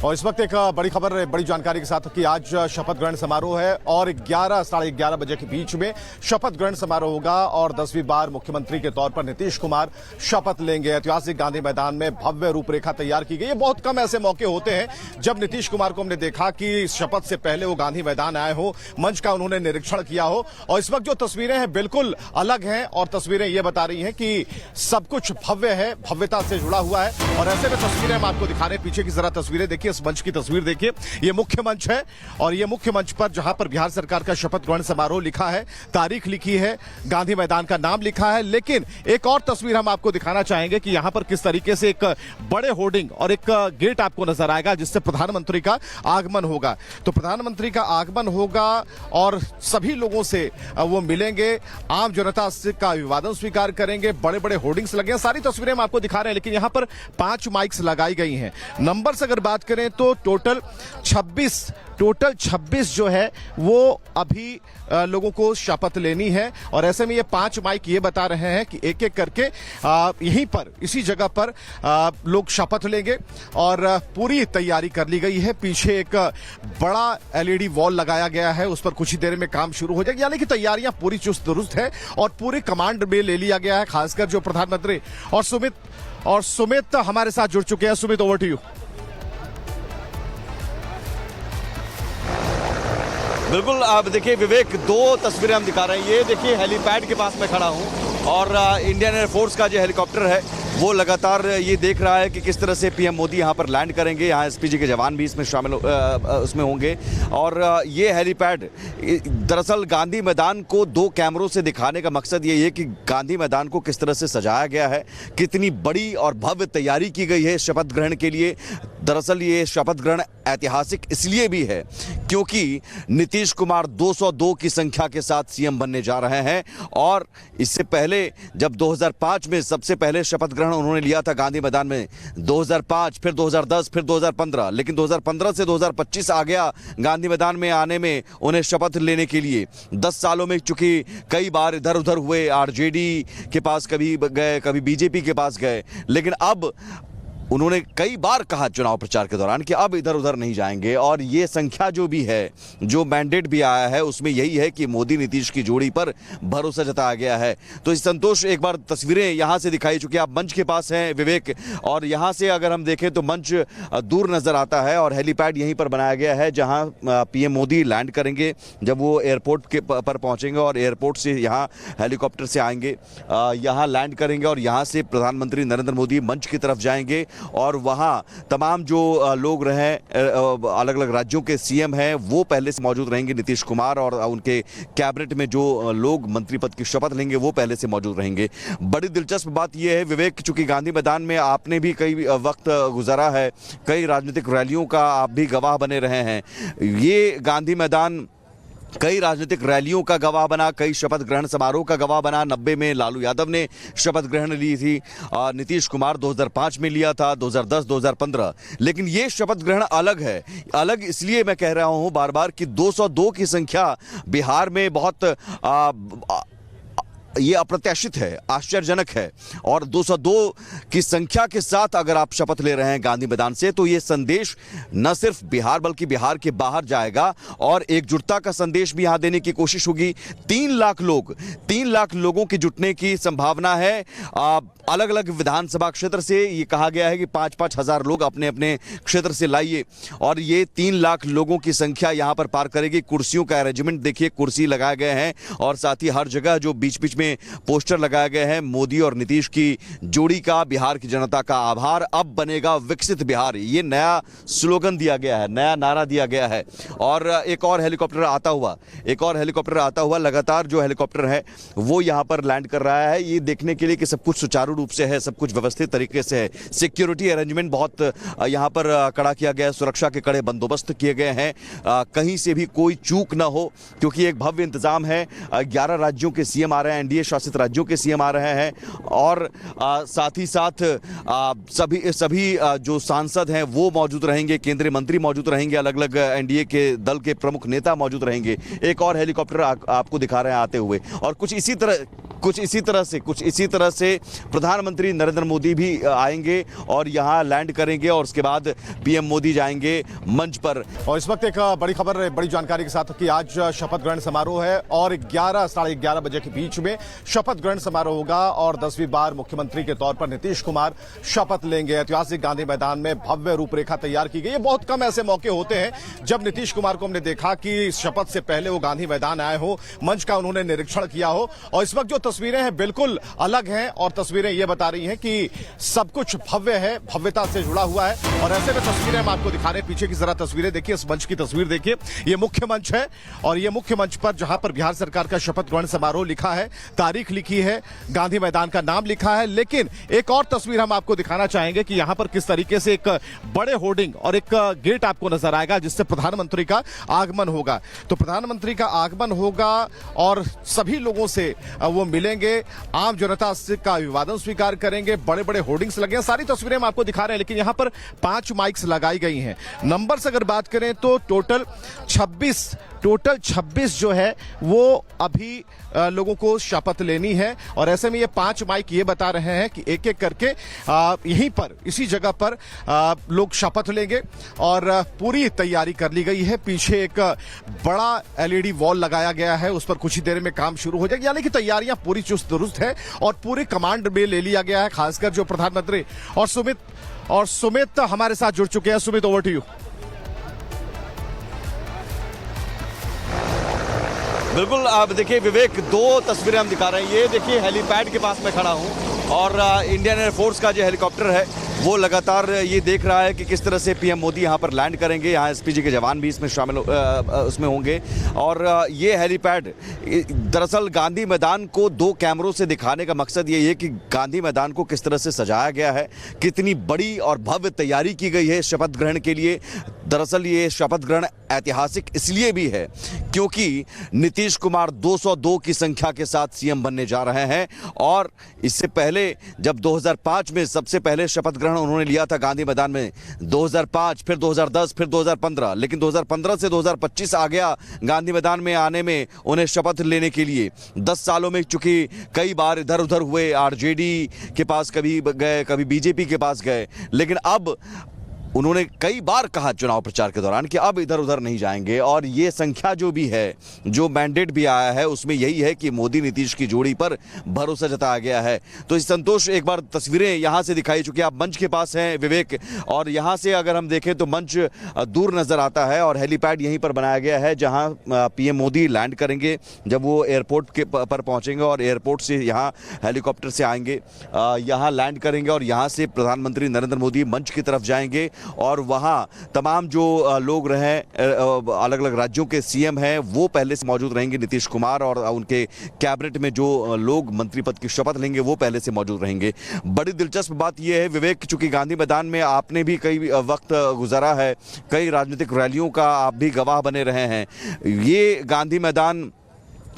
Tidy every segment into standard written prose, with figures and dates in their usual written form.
और इस वक्त एक बड़ी खबर, बड़ी जानकारी के साथ कि आज शपथ ग्रहण समारोह है और 11 साढ़े 11 बजे के बीच में शपथ ग्रहण समारोह होगा और 10वीं बार मुख्यमंत्री के तौर पर नीतीश कुमार शपथ लेंगे। ऐतिहासिक गांधी मैदान में भव्य रूपरेखा तैयार की गई है। बहुत कम ऐसे मौके होते हैं जब नीतीश कुमार को हमने देखा कि शपथ से पहले वो गांधी मैदान आए हो, मंच का उन्होंने निरीक्षण किया हो। और इस वक्त जो तस्वीरें हैं बिल्कुल अलग हैं और तस्वीरें ये बता रही हैं कि सब कुछ भव्य है, भव्यता से जुड़ा हुआ है। और ऐसे में तस्वीरें हम आपको दिखा रहे हैं। पीछे की जरा तस्वीरें देखिए, इस मंच की तस्वीर देखिए। ये मुख्य मंच है और ये मुख्य मंच पर जहां पर बिहार सरकार का शपथ ग्रहण समारोह लिखा है, तारीख लिखी है, गांधी मैदान का नाम लिखा है। लेकिन एक और तस्वीर हम आपको दिखाना चाहेंगे कि यहां पर किस तरीके से एक बड़े होर्डिंग और एक गेट आपको नजर आएगा जिससे प्रधानमंत्री का आगमन होगा। तो प्रधानमंत्री का आगमन होगा और सभी लोगों से वो मिलेंगे, आम जनता का अभिवादन स्वीकार करेंगे। बड़े बड़े होर्डिंग्स लगे हैं, सारी तस्वीरें हम आपको दिखा रहे हैं। लेकिन यहां पर 5 माइक्स लगाई गई हैं। नंबर से अगर बात करें तो टोटल 26 जो है वो अभी लोगों को शपथ लेनी है। और ऐसे में ये 5 माइक ये बता रहे हैं कि एक एक करके यहीं पर, इसी जगह पर लोग शपथ लेंगे और पूरी तैयारी कर ली गई है। पीछे एक बड़ा LED वॉल लगाया गया है, उस पर कुछ ही देर में काम शुरू हो जाएगा। यानी कि तैयारियां पूरी चुस्त दुरुस्त है और पूरी कमांड में ले लिया गया है, खासकर जो प्रधानमंत्री और सुमित हमारे साथ जुड़ चुके हैं। Sumit, over to you. बिल्कुल, आप देखिए विवेक, 2 तस्वीरें हम दिखा रहे हैं। ये देखिए हेलीपैड के पास मैं खड़ा हूं और इंडियन एयरफोर्स का जो हेलीकॉप्टर है वो लगातार ये देख रहा है कि किस तरह से पीएम मोदी यहाँ पर लैंड करेंगे। यहाँ एसपीजी के जवान भी इसमें शामिल उसमें होंगे। और ये हेलीपैड दरअसल गांधी मैदान को 2 कैमरों से दिखाने का मकसद ये है कि गांधी मैदान को किस तरह से सजाया गया है, कितनी बड़ी और भव्य तैयारी की गई है शपथ ग्रहण के लिए। दरअसल ये शपथ ग्रहण ऐतिहासिक इसलिए भी है क्योंकि नीतीश कुमार 202 की संख्या के साथ सीएम बनने जा रहे हैं। और इससे पहले जब 2005 में सबसे पहले शपथ ग्रहण उन्होंने लिया था गांधी मैदान में, 2005, फिर 2010, फिर 2015, लेकिन 2015 से 2025 आ गया गांधी मैदान में आने में उन्हें शपथ लेने के लिए। 10 सालों में चूंकि कई बार इधर उधर हुए, आरजेडी के पास कभी गए, कभी बीजेपी के पास गए, लेकिन अब उन्होंने कई बार कहा चुनाव प्रचार के दौरान कि अब इधर उधर नहीं जाएंगे। और ये संख्या जो भी है, जो मैंडेट भी आया है, उसमें यही है कि मोदी नीतीश की जोड़ी पर भरोसा जताया गया है। तो इस संतोष, एक बार तस्वीरें यहां से दिखाई चुकी, आप मंच के पास हैं विवेक, और यहां से अगर हम देखें तो मंच दूर नजर आता है और हेलीपैड यहीं पर बनाया गया है जहां पीएम मोदी लैंड करेंगे जब वो एयरपोर्ट के पर पहुंचेंगे और एयरपोर्ट से यहाँ हेलीकॉप्टर से आएंगे, यहाँ लैंड करेंगे और यहाँ से प्रधानमंत्री नरेंद्र मोदी मंच की तरफ जाएंगे। और वहाँ तमाम जो लोग रहे, अलग अलग राज्यों के सीएम हैं, वो पहले से मौजूद रहेंगे। नीतीश कुमार और उनके कैबिनेट में जो लोग मंत्री पद की शपथ लेंगे वो पहले से मौजूद रहेंगे। बड़ी दिलचस्प बात यह है विवेक, चूंकि गांधी मैदान में आपने भी कई वक्त गुजारा है, कई राजनीतिक रैलियों का आप भी गवाह बने रहे हैं। ये गांधी मैदान कई राजनीतिक रैलियों का गवाह बना, कई शपथ ग्रहण समारोह का गवाह बना। 90 में लालू यादव ने शपथ ग्रहण ली थी, नीतीश कुमार 2005 में लिया था, 2010, 2015। लेकिन ये शपथ ग्रहण अलग है। अलग इसलिए मैं कह रहा हूं बार बार कि 202 की संख्या बिहार में बहुत ये अप्रत्याशित है, आश्चर्यजनक है। और 202 की संख्या के साथ अगर आप शपथ ले रहे हैं गांधी मैदान से, तो ये संदेश न सिर्फ बिहार बल्कि बिहार के बाहर जाएगा और एकजुटता का संदेश भी यहां देने की कोशिश होगी। 3 लाख लोगों के जुटने की संभावना है। अलग अलग विधानसभा क्षेत्र से ये कहा गया है कि 5-5 हजार लोग अपने अपने क्षेत्र से लाइए और ये 3 लाख लोगों की संख्या यहां पर पार करेगी। कुर्सियों का अरेंजमेंट देखिए, कुर्सी लगाए गए हैं और साथ ही हर जगह जो बीच बीच में पोस्टर लगाए गए हैं मोदी और नीतीश की जोड़ी का, बिहार की जनता का आभार, अब बनेगा विकसित बिहार, ये नया स्लोगन दिया गया है, नया नारा दिया गया है। और एक और हेलीकॉप्टर आता हुआ लगातार जो हेलीकॉप्टर है वो यहां पर लैंड कर रहा है, ये देखने के लिए कि सब कुछ सुचारू रूप से है, सब कुछ व्यवस्थित तरीके से है। सिक्योरिटी अरेंजमेंट बहुत यहां पर कड़ा किया गया है, सुरक्षा के कड़े बंदोबस्त किए गए हैं, कहीं से भी कोई चूक ना हो, क्योंकि एक भव्य इंतजाम है। 11 राज्यों के सीएम आ रहे हैं, एनडीए शासित राज्यों के सीएम आ रहे हैं और साथ ही साथ सभी जो सांसद हैं वो मौजूद रहेंगे, केंद्रीय मंत्री मौजूद रहेंगे, अलग अलग एनडीए के दल के प्रमुख नेता मौजूद रहेंगे। एक और हेलीकॉप्टर आपको दिखा रहे हैं आते हुए और कुछ इसी तरह कुछ इसी तरह से प्रधानमंत्री नरेंद्र मोदी भी आएंगे और यहाँ लैंड करेंगे और उसके बाद पीएम मोदी जाएंगे मंच पर। और इस वक्त एक बड़ी खबर, बड़ी जानकारी के साथ कि आज शपथ ग्रहण समारोह है और 11-11:30 बजे के बीच में शपथ ग्रहण समारोह होगा और 10वीं बार मुख्यमंत्री के तौर पर नीतीश कुमार शपथ लेंगे। ऐतिहासिक गांधी मैदान में भव्य रूपरेखा तैयार की गई है। बहुत कम ऐसे मौके होते हैं जब नीतीश कुमार को हमने देखा कि शपथ से पहले वो गांधी मैदान आए हो, मंच का उन्होंने निरीक्षण किया हो। और इस वक्त जो तस्वीरें हैं बिल्कुल अलग हैं और तस्वीरें ये बता रही हैं कि सब कुछ भव्य है, भव्यता से जुड़ा हुआ है। और ऐसे में तस्वीरें हम आपको दिखा रहे हैं। पीछे की जरा तस्वीरें देखिए, इस मंच की तस्वीर देखिए। ये मुख्य मंच है और ये मुख्य मंच पर जहां पर बिहार सरकार का शपथ ग्रहण समारोह लिखा है, तारीख लिखी है, गांधी मैदान का नाम लिखा है। लेकिन एक और तस्वीर हम आपको दिखाना चाहेंगे कि यहां पर किस तरीके से एक बड़े होर्डिंग और एक गेट आपको नजर आएगा जिससे प्रधानमंत्री का आगमन होगा। तो प्रधानमंत्री का आगमन होगा और सभी लोगों से वो मिलेंगे, आम जनता का अभिवादन स्वीकार करेंगे। बड़े बड़े होर्डिंग्स लगे हैं, सारी तस्वीरें हम आपको दिखा रहे हैं। लेकिन यहां पर 5 माइक्स लगाई गई हैं। नंबर से अगर बात करें तो टोटल 26 जो है वो अभी लोगों को शपथ लेनी है। और ऐसे में ये 5 माइक ये बता रहे हैं कि एक एक करके यहीं पर, इसी जगह पर लोग शपथ लेंगे और पूरी तैयारी कर ली गई है। पीछे एक बड़ा LED वॉल लगाया गया है, उस पर कुछ ही देर में काम शुरू हो जाएगा। यानी कि तैयारियां पूरी चुस्त दुरुस्त है और पूरी कमांड में ले लिया गया है। खासकर जो प्रधानमंत्री और सुमित हमारे साथ जुड़ चुके हैं। Sumit, over to you. बिल्कुल, आप देखिए विवेक, 2 तस्वीरें हम दिखा रहे हैं। ये देखिए हेलीपैड के पास मैं खड़ा हूं और इंडियन एयरफोर्स का जो हेलीकॉप्टर है वो लगातार ये देख रहा है कि किस तरह से पीएम मोदी यहाँ पर लैंड करेंगे। यहाँ एसपीजी के जवान भी इसमें शामिल उसमें होंगे। और ये हेलीपैड दरअसल गांधी मैदान को 2 कैमरों से दिखाने का मकसद ये है कि गांधी मैदान को किस तरह से सजाया गया है, कितनी बड़ी और भव्य तैयारी की गई है शपथ ग्रहण के लिए। दरअसल ये शपथ ग्रहण ऐतिहासिक इसलिए भी है क्योंकि नीतीश कुमार 202 की संख्या के साथ सीएम बनने जा रहे हैं। और इससे पहले जब 2005 में सबसे पहले शपथ ग्रहण उन्होंने लिया था गांधी मैदान में, 2005, फिर 2010, फिर 2015, लेकिन 2015 से 2025 आ गया गांधी मैदान में आने में उन्हें शपथ लेने के लिए। 10 सालों में चूंकि कई बार इधर उधर हुए, आरजेडी के पास कभी गए, कभी बीजेपी के पास गए, लेकिन अब उन्होंने कई बार कहा चुनाव प्रचार के दौरान कि अब इधर उधर नहीं जाएंगे। और ये संख्या जो भी है, जो मैंडेट भी आया है, उसमें यही है कि मोदी नीतीश की जोड़ी पर भरोसा जताया गया है। तो इस संतोष, एक बार तस्वीरें यहां से दिखाई, चूंकि आप मंच के पास हैं विवेक, और यहां से अगर हम देखें तो मंच दूर नजर आता है और हेलीपैड यहीं पर बनाया गया है जहां पीएम मोदी लैंड करेंगे जब वो एयरपोर्ट के पर पहुंचेंगे और एयरपोर्ट से यहाँ हेलीकॉप्टर से आएंगे, यहाँ लैंड करेंगे और यहाँ से प्रधानमंत्री नरेंद्र मोदी मंच की तरफ जाएंगे। और वहाँ तमाम जो लोग रहे, अलग अलग राज्यों के सीएम हैं, वो पहले से मौजूद रहेंगे। नीतीश कुमार और उनके कैबिनेट में जो लोग मंत्री पद की शपथ लेंगे वो पहले से मौजूद रहेंगे। बड़ी दिलचस्प बात यह है विवेक, चूंकि गांधी मैदान में आपने भी कई वक्त गुजारा है, कई राजनीतिक रैलियों का आप भी गवाह बने रहे हैं। ये गांधी मैदान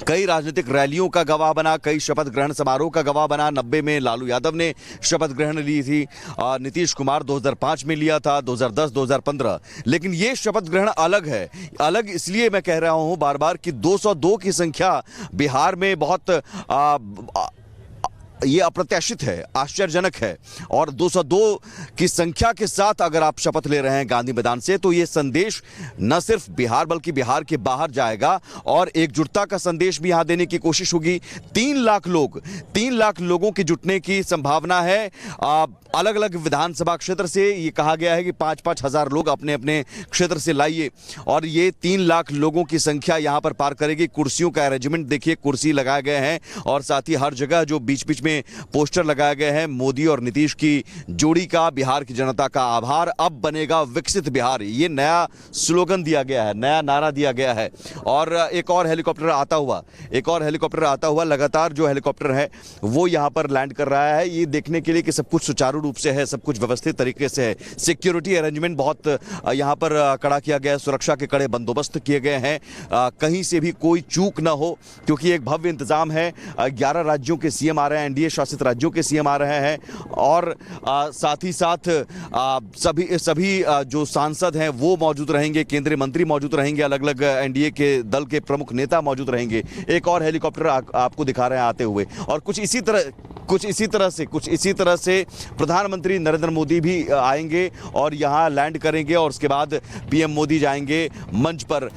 कई राजनीतिक रैलियों का गवाह बना, कई शपथ ग्रहण समारोह का गवाह बना। 90 में लालू यादव ने शपथ ग्रहण ली थी, नीतीश कुमार 2005 में लिया था, 2010, 2015। लेकिन ये शपथ ग्रहण अलग है। अलग इसलिए मैं कह रहा हूं बार बार कि 202 की संख्या बिहार में बहुत ये अप्रत्याशित है, आश्चर्यजनक है। और 202 की संख्या के साथ अगर आप शपथ ले रहे हैं गांधी मैदान से, तो ये संदेश न सिर्फ बिहार बल्कि बिहार के बाहर जाएगा और एकजुटता का संदेश भी यहां देने की कोशिश होगी। 3 लाख लोगों के जुटने की संभावना है। अलग अलग विधानसभा क्षेत्र से ये कहा गया है कि 5-5 हजार लोग अपने अपने क्षेत्र से लाइए और ये 3 लाख लोगों की संख्या यहां पर पार करेगी। कुर्सियों का अरेंजमेंट देखिए, कुर्सी लगाए गए हैं और साथ ही हर जगह जो बीच बीच में पोस्टर लगाए गए हैं मोदी और नीतीश की जोड़ी का, बिहार की जनता का आभार, अब बनेगा विकसित बिहार, ये नया स्लोगन दिया गया है, नया नारा दिया गया है। और एक और हेलीकॉप्टर आता हुआ लगातार जो हेलीकॉप्टर है वो यहां पर लैंड कर रहा है, ये देखने के लिए कि सब कुछ सुचारू रूप से है, सब कुछ व्यवस्थित तरीके से है। सिक्योरिटी अरेंजमेंट बहुत यहाँ पर कड़ा किया गया है, सुरक्षा के कड़े बंदोबस्त किए गए हैं, कहीं से भी कोई चूक ना हो, क्योंकि एक भव्य इंतजाम है। 11 राज्यों के सीएम आ रहे हैं, एनडीए शासित राज्यों के सीएम आ रहे हैं, और साथ ही साथ सभी जो सांसद हैं वो मौजूद रहेंगे, केंद्रीय मंत्री मौजूद रहेंगे, अलग अलग एनडीए के दल के प्रमुख नेता मौजूद रहेंगे। एक और हेलीकॉप्टर आपको दिखा रहे हैं आते हुए, और कुछ इसी तरह से प्रधानमंत्री नरेंद्र मोदी भी आएंगे और यहां लैंड करेंगे, और उसके बाद पीएम मोदी जाएंगे मंच पर